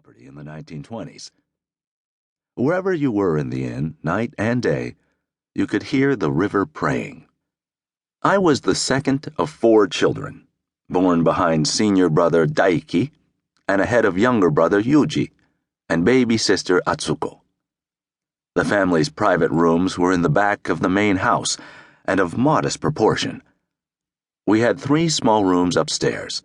property in the 1920s. Wherever you were in the inn, night and day, you could hear the river praying. I was the second of 4 children, born behind senior brother Daiki and ahead of younger brother Yuji and baby sister Atsuko. The family's private rooms were in the back of the main house and of modest proportion. We had 3 small rooms upstairs,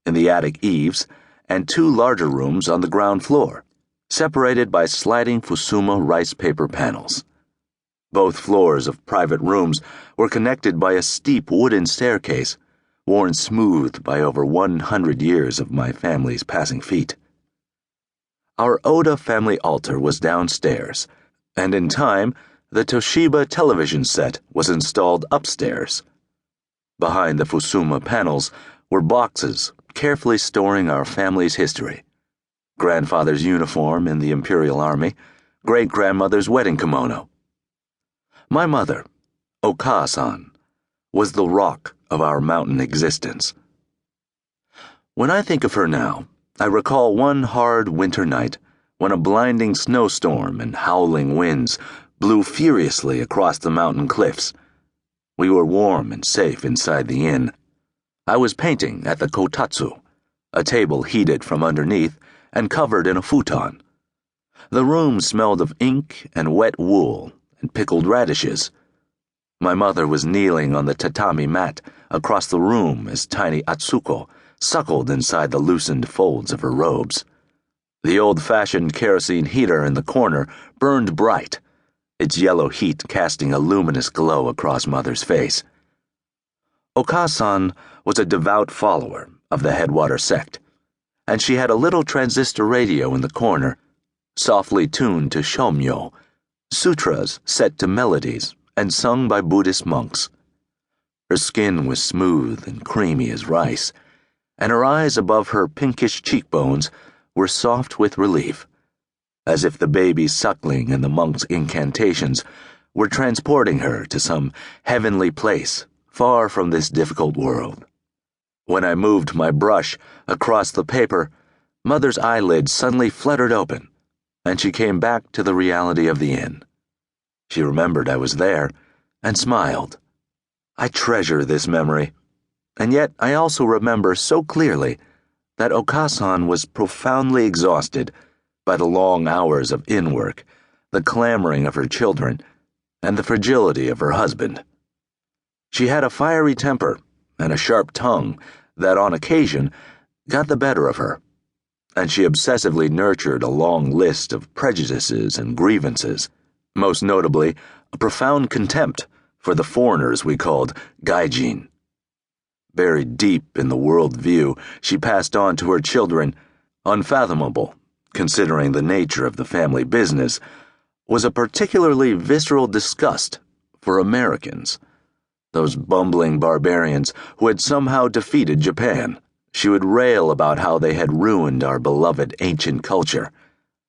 in the attic eaves, and 2 larger rooms on the ground floor, separated by sliding Fusuma rice paper panels. Both floors of private rooms were connected by a steep wooden staircase, worn smooth by over 100 years of my family's passing feet. Our Oda family altar was downstairs, and in time, the Toshiba television set was installed upstairs. Behind the Fusuma panels were boxes carefully storing our family's history. Grandfather's uniform in the Imperial Army, great-grandmother's wedding kimono. My mother, Oka-san, was the rock of our mountain existence. When I think of her now, I recall one hard winter night when a blinding snowstorm and howling winds blew furiously across the mountain cliffs. We were warm and safe inside the inn. I was painting at the kotatsu, a table heated from underneath and covered in a futon. The room smelled of ink and wet wool and pickled radishes. My mother was kneeling on the tatami mat across the room as tiny Atsuko suckled inside the loosened folds of her robes. The old-fashioned kerosene heater in the corner burned bright, its yellow heat casting a luminous glow across Mother's face. Oka-san was a devout follower of the Headwater sect, and she had a little transistor radio in the corner, softly tuned to shomyo, sutras set to melodies and sung by Buddhist monks. Her skin was smooth and creamy as rice, and her eyes above her pinkish cheekbones were soft with relief, as if the baby suckling and the monk's incantations were transporting her to some heavenly place far from this difficult world. When I moved my brush across the paper, Mother's eyelids suddenly fluttered open, and she came back to the reality of the inn. She remembered I was there and smiled. I treasure this memory, and yet I also remember so clearly that Oka-san was profoundly exhausted by the long hours of inn work, the clamoring of her children, and the fragility of her husband. She had a fiery temper and a sharp tongue that, on occasion, got the better of her, and she obsessively nurtured a long list of prejudices and grievances, most notably a profound contempt for the foreigners we called gaijin. Buried deep in the world view she passed on to her children, unfathomable, considering the nature of the family business, was a particularly visceral disgust for Americans, those bumbling barbarians who had somehow defeated Japan. She would rail about how they had ruined our beloved ancient culture,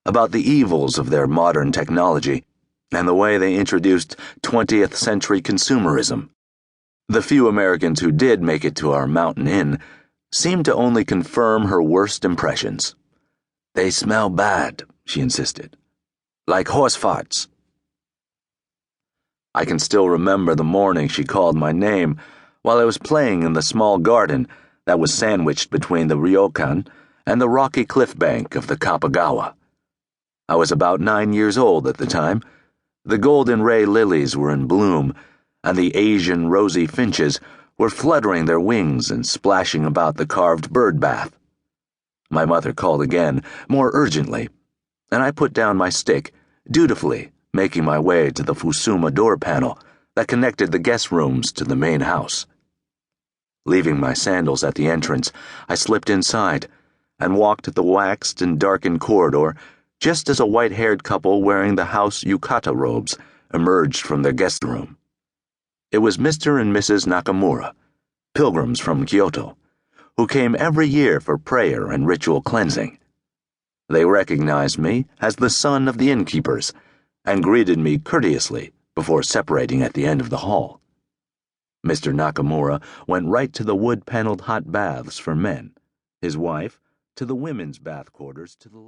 about the evils of their modern technology, and the way they introduced 20th century consumerism. The few Americans who did make it to our mountain inn seemed to only confirm her worst impressions. "They smell bad," she insisted. "Like horse farts." I can still remember the morning she called my name while I was playing in the small garden that was sandwiched between the ryokan and the rocky cliff bank of the Kapagawa. I was about 9 years old at the time. The golden ray lilies were in bloom, and the Asian rosy finches were fluttering their wings and splashing about the carved bird bath. My mother called again, more urgently, and I put down my stick, dutifully making my way to the Fusuma door panel that connected the guest rooms to the main house. Leaving my sandals at the entrance, I slipped inside and walked the waxed and darkened corridor just as a white-haired couple wearing the house yukata robes emerged from their guest room. It was Mr. and Mrs. Nakamura, pilgrims from Kyoto, who came every year for prayer and ritual cleansing. They recognized me as the son of the innkeepers and greeted me courteously before separating at the end of the hall. Mr. Nakamura went right to the wood-paneled hot baths for men, his wife to the women's bath quarters to the